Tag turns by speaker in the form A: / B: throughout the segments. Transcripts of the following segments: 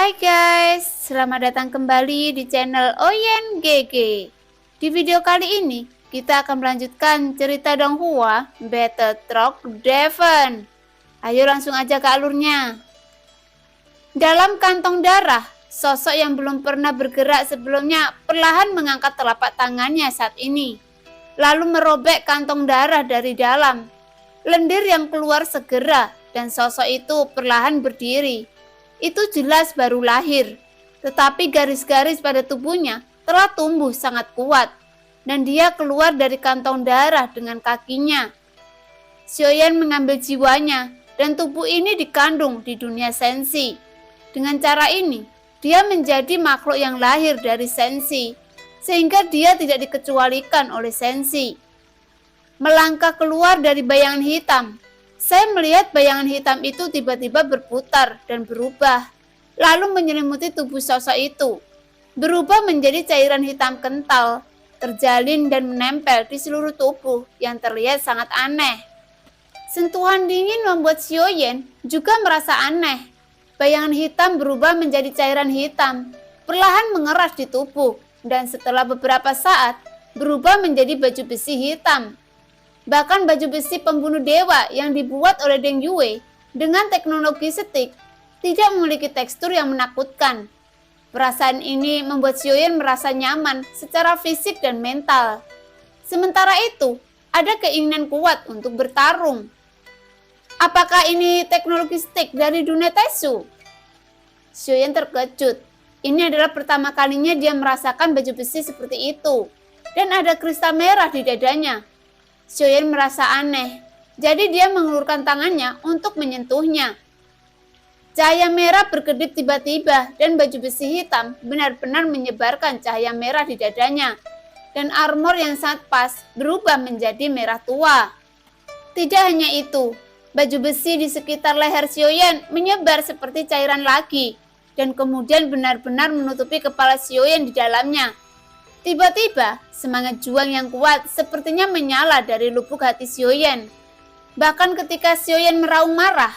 A: Hai guys, selamat datang kembali di channel Oyen GG. Di video kali ini, kita akan melanjutkan cerita Donghua Battle Truck Devon. Ayo langsung aja ke alurnya. Dalam kantong darah, sosok yang belum pernah bergerak sebelumnya perlahan mengangkat telapak tangannya saat ini, lalu merobek kantong darah dari dalam. Lendir yang keluar segera dan sosok itu perlahan berdiri. Itu jelas baru lahir, tetapi garis-garis pada tubuhnya telah tumbuh sangat kuat, dan dia keluar dari kantong darah dengan kakinya. Xiaoyan mengambil jiwanya, dan tubuh ini dikandung di dunia sensi. Dengan cara ini, dia menjadi makhluk yang lahir dari sensi, sehingga dia tidak dikecualikan oleh sensi. Melangkah keluar dari bayangan hitam, saya melihat bayangan hitam itu tiba-tiba berputar dan berubah, lalu menyelimuti tubuh sosok itu. Berubah menjadi cairan hitam kental, terjalin dan menempel di seluruh tubuh yang terlihat sangat aneh. Sentuhan dingin membuat Xiaoyan juga merasa aneh. Bayangan hitam berubah menjadi cairan hitam, perlahan mengeras di tubuh, dan setelah beberapa saat berubah menjadi baju besi hitam. Bahkan baju besi pembunuh dewa yang dibuat oleh Deng Yue dengan teknologi stick tidak memiliki tekstur yang menakutkan. Perasaan ini membuat Xiaoyan merasa nyaman secara fisik dan mental. Sementara itu, ada keinginan kuat untuk bertarung. Apakah ini teknologi stick dari dunia Taishu? Xiaoyan terkejut. Ini adalah pertama kalinya dia merasakan baju besi seperti itu. Dan ada kristal merah di dadanya. Xiaoyan merasa aneh, jadi dia mengulurkan tangannya untuk menyentuhnya. Cahaya merah berkedip tiba-tiba dan baju besi hitam benar-benar menyebarkan cahaya merah di dadanya. Dan armor yang sangat pas berubah menjadi merah tua. Tidak hanya itu, baju besi di sekitar leher Xiaoyan menyebar seperti cairan lagi dan kemudian benar-benar menutupi kepala Xiaoyan di dalamnya. Tiba-tiba, semangat juang yang kuat sepertinya menyala dari lubuk hati Xiaoyan. Bahkan ketika Xiaoyan meraung marah,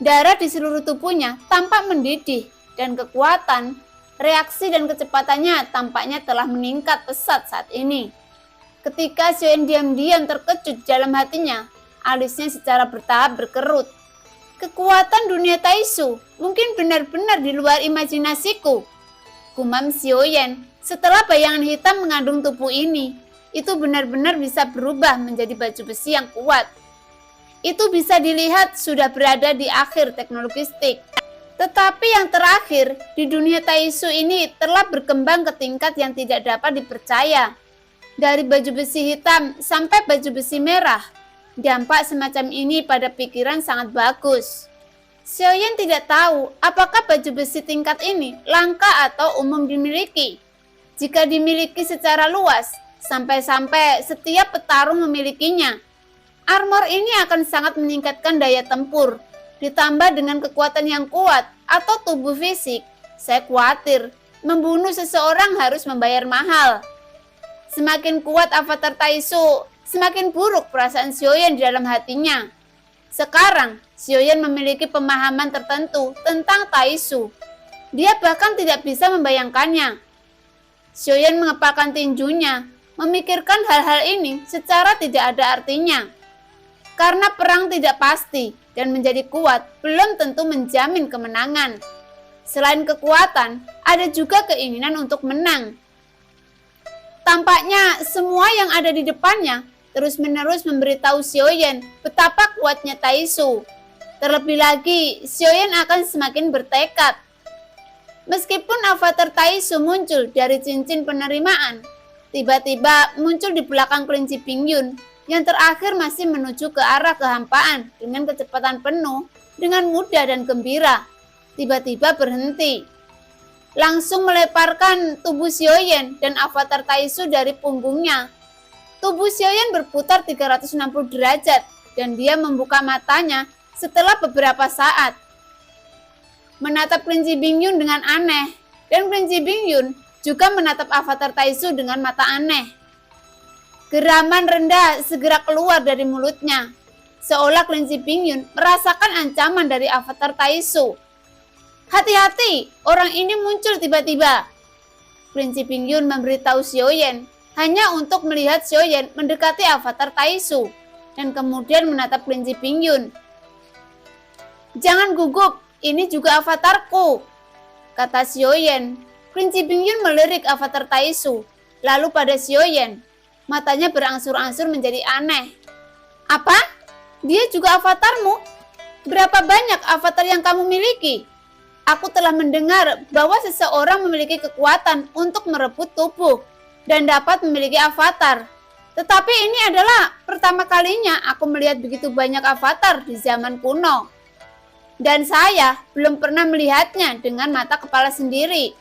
A: darah di seluruh tubuhnya tampak mendidih dan kekuatan, reaksi dan kecepatannya tampaknya telah meningkat pesat saat ini. Ketika Xiaoyan diam-diam terkejut dalam hatinya, alisnya secara bertahap berkerut. Kekuatan dunia Taishu mungkin benar-benar di luar imajinasiku, gumam Xiaoyan. Setelah bayangan hitam mengandung tubuh ini, itu benar-benar bisa berubah menjadi baju besi yang kuat. Itu bisa dilihat sudah berada di akhir teknologi stick. Tetapi yang terakhir, di dunia Taishu ini telah berkembang ke tingkat yang tidak dapat dipercaya. Dari baju besi hitam sampai baju besi merah, dampak semacam ini pada pikiran sangat bagus. Xiaoyan tidak tahu apakah baju besi tingkat ini langka atau umum dimiliki. Jika dimiliki secara luas, sampai-sampai setiap petarung memilikinya, armor ini akan sangat meningkatkan daya tempur, ditambah dengan kekuatan yang kuat atau tubuh fisik. Saya khawatir, membunuh seseorang harus membayar mahal. Semakin kuat avatar Taishu, semakin buruk perasaan Xiaoyan di dalam hatinya. Sekarang, Xiaoyan memiliki pemahaman tertentu tentang Taishu. Dia bahkan tidak bisa membayangkannya. Xiaoyan mengepalkan tinjunya, memikirkan hal-hal ini secara tidak ada artinya. Karena perang tidak pasti dan menjadi kuat belum tentu menjamin kemenangan. Selain kekuatan, ada juga keinginan untuk menang. Tampaknya semua yang ada di depannya terus-menerus memberitahu Xiaoyan betapa kuatnya Taishu. Terlebih lagi, Xiaoyan akan semakin bertekad. Meskipun avatar Taishu muncul dari cincin penerimaan, tiba-tiba muncul di belakang kelinci Pingyun yang terakhir masih menuju ke arah kehampaan dengan kecepatan penuh, dengan mudah dan gembira. Tiba-tiba berhenti. Langsung melemparkan tubuh Xiaoyan dan avatar Taishu dari punggungnya. Tubuh Xiaoyan berputar 360 derajat dan dia membuka matanya setelah beberapa saat. Menatap kelinci Pingyun dengan aneh, dan kelinci Pingyun juga menatap avatar Taishu dengan mata aneh. Geraman rendah segera keluar dari mulutnya, seolah kelinci Pingyun merasakan ancaman dari avatar Taishu. Hati-hati, orang ini muncul tiba-tiba. Kelinci Pingyun memberitahu Xiaoyan hanya untuk melihat Xiaoyan mendekati avatar Taisu dan kemudian menatap kelinci Pingyun. Jangan gugup, ini juga avatarku, kata Xiaoyan. Kelinci Pingyun melirik avatar Taisu, lalu pada Xiaoyan. Matanya berangsur-angsur menjadi aneh. Apa? Dia juga avatarmu? Berapa banyak avatar yang kamu miliki? Aku telah mendengar bahwa seseorang memiliki kekuatan untuk merebut tubuh dan dapat memiliki avatar. Tetapi ini adalah pertama kalinya aku melihat begitu banyak avatar di zaman kuno. Dan saya belum pernah melihatnya dengan mata kepala sendiri.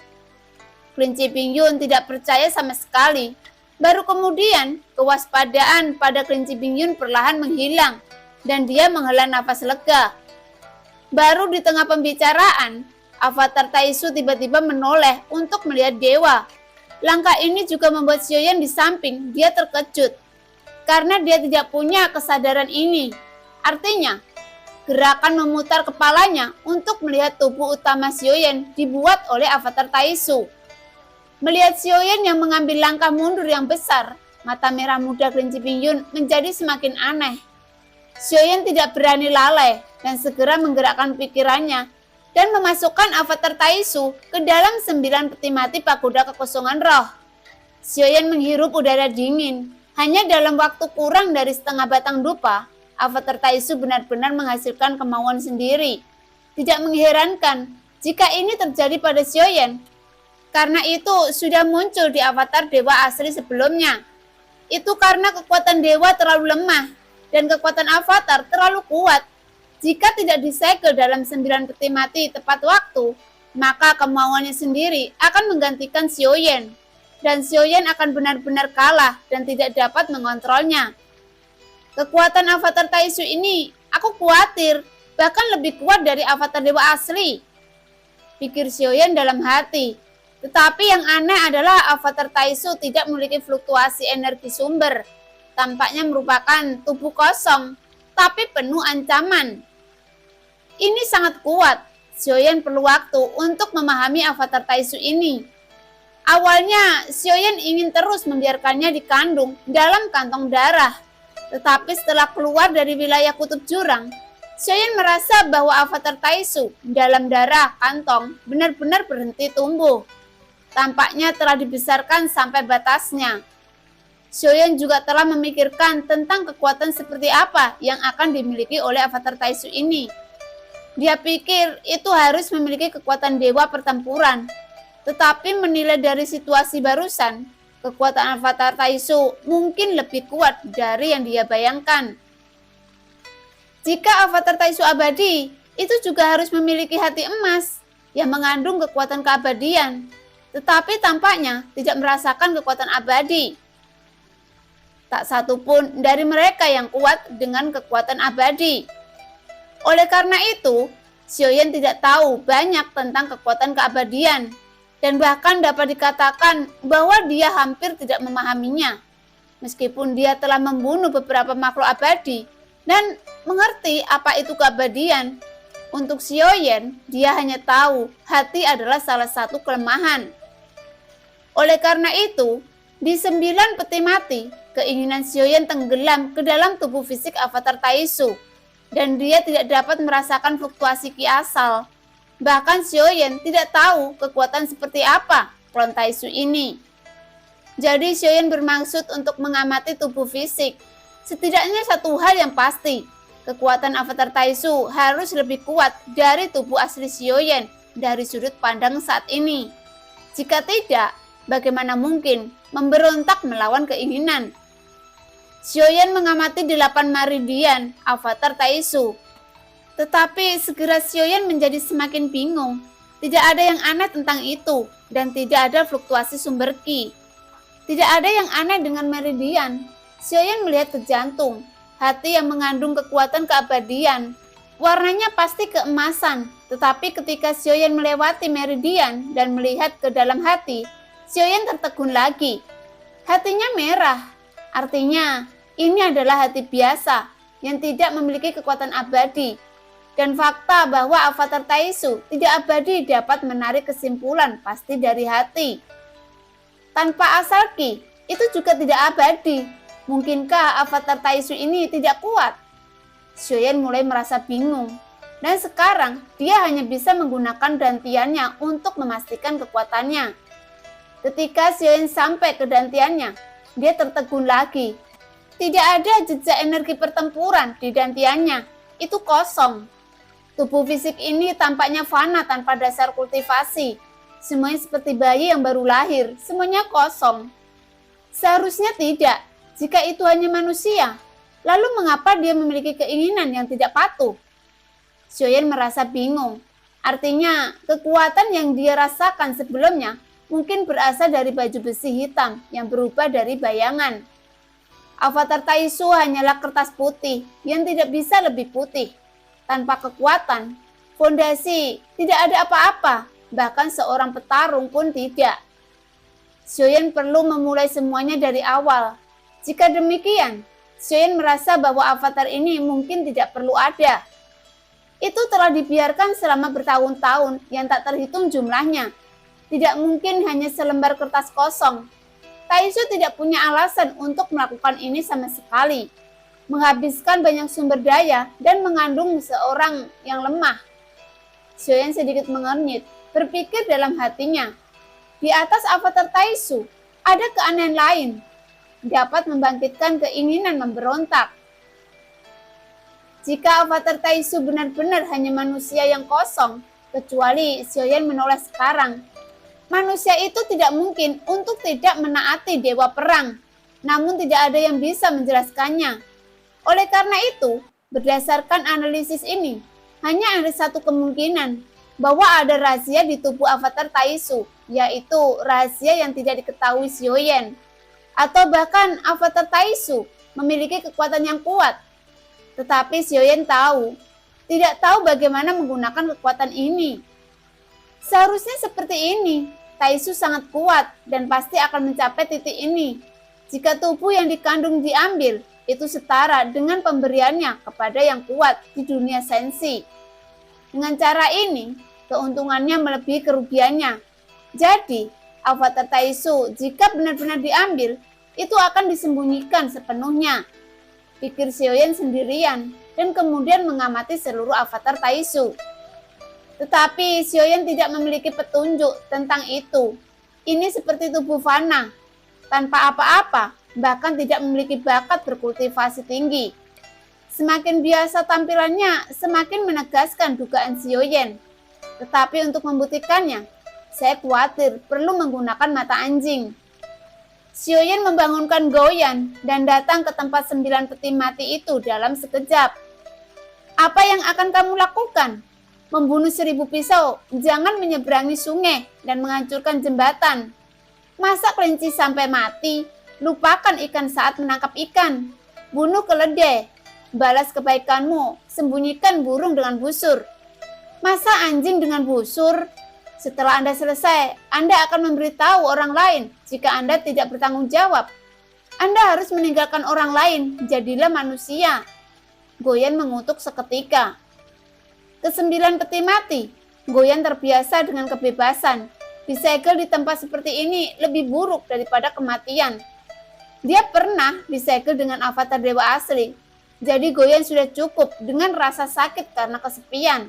A: Kelinci Pingyun tidak percaya sama sekali. Baru kemudian kewaspadaan pada kelinci Pingyun perlahan menghilang dan dia menghela nafas lega. Baru di tengah pembicaraan, avatar Taisu tiba-tiba menoleh untuk melihat dewa. Langkah ini juga membuat Xiaoyan di samping dia terkejut karena dia tidak punya kesadaran ini. Artinya, gerakan memutar kepalanya untuk melihat tubuh utama Xiaoyan dibuat oleh avatar Taisu. Melihat Xiaoyan yang mengambil langkah mundur yang besar, mata merah muda kelinci Pingyun menjadi semakin aneh. Xiaoyan tidak berani lalai dan segera menggerakkan pikirannya dan memasukkan avatar Taisu ke dalam 9 peti mati pagoda kekosongan roh. Xiaoyan menghirup udara dingin. Hanya dalam waktu kurang dari setengah batang dupa, avatar Taisu benar-benar menghasilkan kemauan sendiri. Tidak mengherankan jika ini terjadi pada Xiaoyan, karena itu sudah muncul di avatar dewa asli sebelumnya. Itu karena kekuatan dewa terlalu lemah dan kekuatan avatar terlalu kuat. Jika tidak disegel dalam 9 peti mati tepat waktu, maka kemauannya sendiri akan menggantikan Xiaoyan. Dan Xiaoyan akan benar-benar kalah dan tidak dapat mengontrolnya. Kekuatan avatar Taisu ini, aku khawatir, bahkan lebih kuat dari avatar dewa asli, pikir Xiaoyan dalam hati. Tetapi yang aneh adalah avatar Taisu tidak memiliki fluktuasi energi sumber. Tampaknya merupakan tubuh kosong, tapi penuh ancaman. Ini sangat kuat. Xiaoyan perlu waktu untuk memahami avatar Taisu ini. Awalnya, Xiaoyan ingin terus membiarkannya dikandung dalam kantong darah. Tetapi setelah keluar dari wilayah kutub jurang, Xiaoyan merasa bahwa avatar Taisu dalam darah kantong benar-benar berhenti tumbuh. Tampaknya telah dibesarkan sampai batasnya. Xiaoyan juga telah memikirkan tentang kekuatan seperti apa yang akan dimiliki oleh avatar Taisu ini. Dia pikir itu harus memiliki kekuatan dewa pertempuran. Tetapi menilai dari situasi barusan, kekuatan avatar Taisu mungkin lebih kuat dari yang dia bayangkan. Jika avatar Taisu abadi, itu juga harus memiliki hati emas yang mengandung kekuatan keabadian. Tetapi tampaknya tidak merasakan kekuatan abadi. Tak satu pun dari mereka yang kuat dengan kekuatan abadi. Oleh karena itu, Xiaoyan tidak tahu banyak tentang kekuatan keabadian. Dan bahkan dapat dikatakan bahwa dia hampir tidak memahaminya. Meskipun dia telah membunuh beberapa makhluk abadi dan mengerti apa itu keabadian. Untuk Xiaoyan, dia hanya tahu hati adalah salah satu kelemahan. Oleh karena itu, di 9 peti mati, keinginan Xiaoyan tenggelam ke dalam tubuh fisik avatar Taisu, dan dia tidak dapat merasakan fluktuasi ki asal. Bahkan Xiaoyan tidak tahu kekuatan seperti apa klon Taisu ini. Jadi Xiaoyan bermaksud untuk mengamati tubuh fisik. Setidaknya satu hal yang pasti, kekuatan avatar Taisu harus lebih kuat dari tubuh asli Xiaoyan dari sudut pandang saat ini. Jika tidak, bagaimana mungkin memberontak melawan keinginan? Xiaoyan mengamati 8 meridian avatar Taisu. Tetapi segera Xiaoyan menjadi semakin bingung. Tidak ada yang aneh tentang itu dan tidak ada fluktuasi sumber ki. Tidak ada yang aneh dengan meridian. Xiaoyan melihat ke jantung, hati yang mengandung kekuatan keabadian. Warnanya pasti keemasan, tetapi ketika Xiaoyan melewati meridian dan melihat ke dalam hati, Xiaoyan tertegun lagi. Hatinya merah. Artinya, ini adalah hati biasa yang tidak memiliki kekuatan abadi. Dan fakta bahwa avatar Taisu tidak abadi dapat menarik kesimpulan pasti dari hati. Tanpa asal Ki, itu juga tidak abadi. Mungkinkah avatar Taisu ini tidak kuat? Xiaoyan mulai merasa bingung. Dan sekarang dia hanya bisa menggunakan dantiannya untuk memastikan kekuatannya. Ketika Xiaoyan sampai ke dantiannya, dia tertegun lagi. Tidak ada jejak energi pertempuran di dantiannya, itu kosong. Tubuh fisik ini tampaknya fana tanpa dasar kultivasi. Semuanya seperti bayi yang baru lahir, semuanya kosong. Seharusnya tidak, jika itu hanya manusia. Lalu mengapa dia memiliki keinginan yang tidak patuh? Xiaoyan merasa bingung. Artinya, kekuatan yang dia rasakan sebelumnya mungkin berasal dari baju besi hitam yang berubah dari bayangan. Avatar Taisu hanyalah kertas putih yang tidak bisa lebih putih. Tanpa kekuatan, fondasi, tidak ada apa-apa, bahkan seorang petarung pun tidak. Xiaoyan perlu memulai semuanya dari awal. Jika demikian, Xiaoyan merasa bahwa avatar ini mungkin tidak perlu ada. Itu telah dibiarkan selama bertahun-tahun yang tak terhitung jumlahnya. Tidak mungkin hanya selembar kertas kosong. Taisu tidak punya alasan untuk melakukan ini sama sekali. Menghabiskan banyak sumber daya dan mengandung seorang yang lemah. Xiaoyan sedikit mengernyit, berpikir dalam hatinya. Di atas avatar Taisu, ada keanehan lain. Dapat membangkitkan keinginan memberontak. Jika avatar Taisu benar-benar hanya manusia yang kosong, kecuali Xiaoyan menoleh sekarang, manusia itu tidak mungkin untuk tidak menaati dewa perang, namun tidak ada yang bisa menjelaskannya. Oleh karena itu, berdasarkan analisis ini, hanya ada satu kemungkinan bahwa ada rahasia di tubuh avatar Taisu, yaitu rahasia yang tidak diketahui Xiaoyan. Atau bahkan avatar Taisu memiliki kekuatan yang kuat. Tetapi Xiaoyan tidak tahu bagaimana menggunakan kekuatan ini. Seharusnya seperti ini, Taisu sangat kuat dan pasti akan mencapai titik ini. Jika tubuh yang dikandung diambil, itu setara dengan pemberiannya kepada yang kuat di dunia sensi. Dengan cara ini, keuntungannya melebihi kerugiannya. Jadi, avatar Taisu jika benar-benar diambil, itu akan disembunyikan sepenuhnya. Pikir Xiaoyan sendirian dan kemudian mengamati seluruh avatar Taisu. Tetapi Xiaoyan tidak memiliki petunjuk tentang itu. Ini seperti tubuh fana, tanpa apa-apa, bahkan tidak memiliki bakat berkultivasi tinggi. Semakin biasa tampilannya, semakin menegaskan dugaan Xiaoyan. Tetapi untuk membuktikannya, saya khawatir perlu menggunakan mata anjing. Xiaoyan membangunkan Goyan dan datang ke tempat 9 peti mati itu dalam sekejap. Apa yang akan kamu lakukan? Membunuh 1000 pisau, jangan menyeberangi sungai dan menghancurkan jembatan. Masa kelinci sampai mati? Lupakan ikan saat menangkap ikan. Bunuh keledai. Balas kebaikanmu, sembunyikan burung dengan busur. Masa anjing dengan busur? Setelah Anda selesai, Anda akan memberitahu orang lain jika Anda tidak bertanggung jawab. Anda harus meninggalkan orang lain, jadilah manusia. Goyan mengutuk seketika. Ke-9 peti mati, Goyan terbiasa dengan kebebasan. Disegel di tempat seperti ini lebih buruk daripada kematian. Dia pernah disegel dengan avatar dewa asli. Jadi Goyan sudah cukup dengan rasa sakit karena kesepian.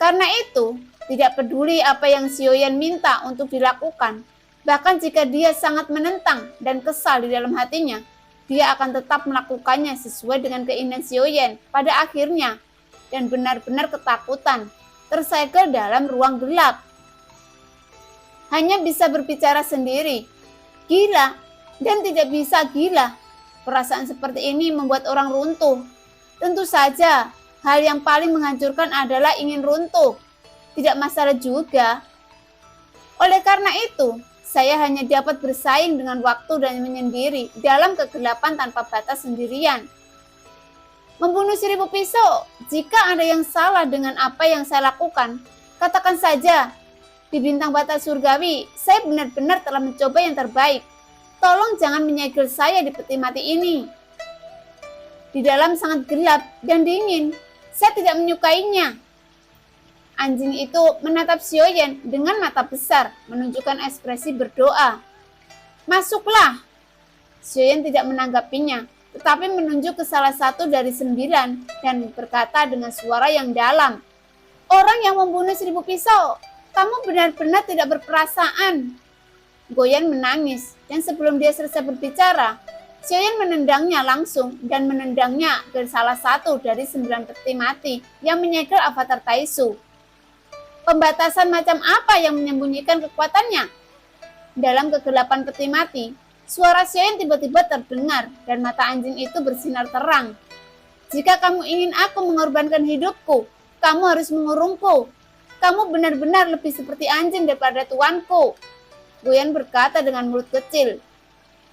A: Karena itu, tidak peduli apa yang Xiaoyan minta untuk dilakukan. Bahkan jika dia sangat menentang dan kesal di dalam hatinya, dia akan tetap melakukannya sesuai dengan keinginan Xiaoyan pada akhirnya. Dan benar-benar ketakutan, tersegel dalam ruang gelap. Hanya bisa berbicara sendiri. Gila, dan tidak bisa gila. Perasaan seperti ini membuat orang runtuh. Tentu saja, hal yang paling menghancurkan adalah ingin runtuh. Tidak masalah juga. Oleh karena itu, saya hanya dapat bersaing dengan waktu dan menyendiri dalam kegelapan tanpa batas sendirian. Membunuh 1000 pisau, jika ada yang salah dengan apa yang saya lakukan, katakan saja. Di bintang batas surgawi, saya benar-benar telah mencoba yang terbaik. Tolong jangan menyegel saya di peti mati ini. Di dalam sangat gelap dan dingin, Saya tidak menyukainya. Anjing itu menatap Xiaoyan dengan mata besar, menunjukkan ekspresi berdoa. Masuklah. Xiaoyan tidak menanggapinya, tetapi menunjuk ke salah satu dari 9 dan berkata dengan suara yang dalam. Orang yang membunuh 1000 pisau, kamu benar-benar tidak berperasaan. Goyan menangis, dan sebelum dia selesai berbicara, Xiaoyan menendangnya langsung dan menendangnya ke salah satu dari 9 peti mati yang menyegel avatar Taisu. Pembatasan macam apa yang menyembunyikan kekuatannya? Dalam kegelapan peti mati, suara Xiaoyan tiba-tiba terdengar dan mata anjing itu bersinar terang. Jika kamu ingin aku mengorbankan hidupku, kamu harus mengurungku. Kamu benar-benar lebih seperti anjing daripada tuanku. Goyan berkata dengan mulut kecil.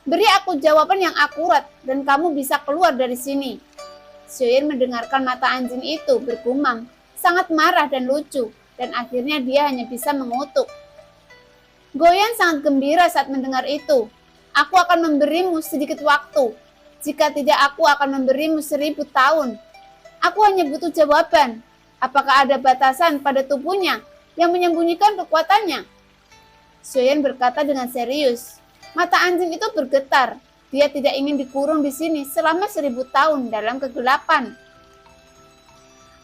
A: Beri aku jawaban yang akurat dan kamu bisa keluar dari sini. Xiaoyan mendengarkan mata anjing itu bergumam, sangat marah dan lucu, dan akhirnya dia hanya bisa mengutuk. Goyan sangat gembira saat mendengar itu. Aku akan memberimu sedikit waktu. Jika tidak, aku akan memberimu 1000 tahun. Aku hanya butuh jawaban. Apakah ada batasan pada tubuhnya yang menyembunyikan kekuatannya? Xiaoyan berkata dengan serius. Mata anjing itu bergetar. Dia tidak ingin dikurung di sini selama 1000 tahun dalam kegelapan.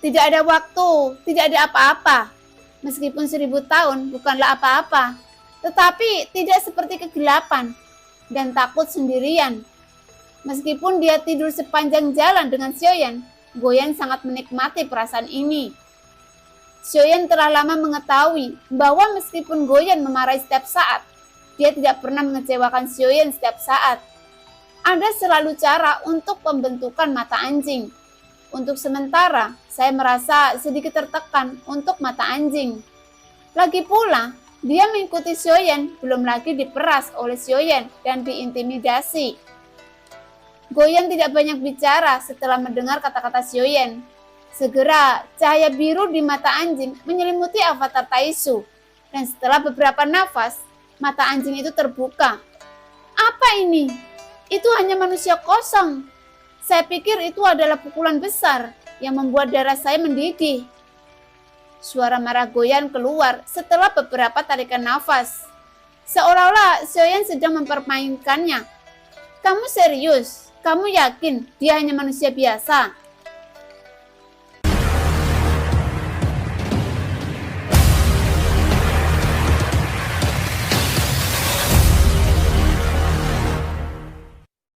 A: Tidak ada waktu, tidak ada apa-apa. Meskipun 1000 tahun bukanlah apa-apa, tetapi tidak seperti kegelapan dan takut sendirian. Meskipun dia tidur sepanjang jalan dengan Xiaoyan, Goyan sangat menikmati perasaan ini. Xiaoyan telah lama mengetahui bahwa meskipun Goyan memarahi setiap saat, dia tidak pernah mengecewakan Xiaoyan setiap saat. Ada selalu cara untuk pembentukan mata anjing. Untuk sementara, saya merasa sedikit tertekan untuk mata anjing. Lagi pula, dia mengikuti Xiaoyan, belum lagi diperas oleh Xiaoyan dan diintimidasi. Goyan tidak banyak bicara setelah mendengar kata-kata Xiaoyan. Segera, cahaya biru di mata anjing menyelimuti avatar Taisu. Dan setelah beberapa nafas, mata anjing itu terbuka. Apa ini? Itu hanya manusia kosong. Saya pikir itu adalah pukulan besar yang membuat darah saya mendidih. Suara marah Goyan keluar setelah beberapa tarikan nafas. Seolah-olah Xiaoyan sedang mempermainkannya. Kamu serius? Kamu yakin dia hanya manusia biasa?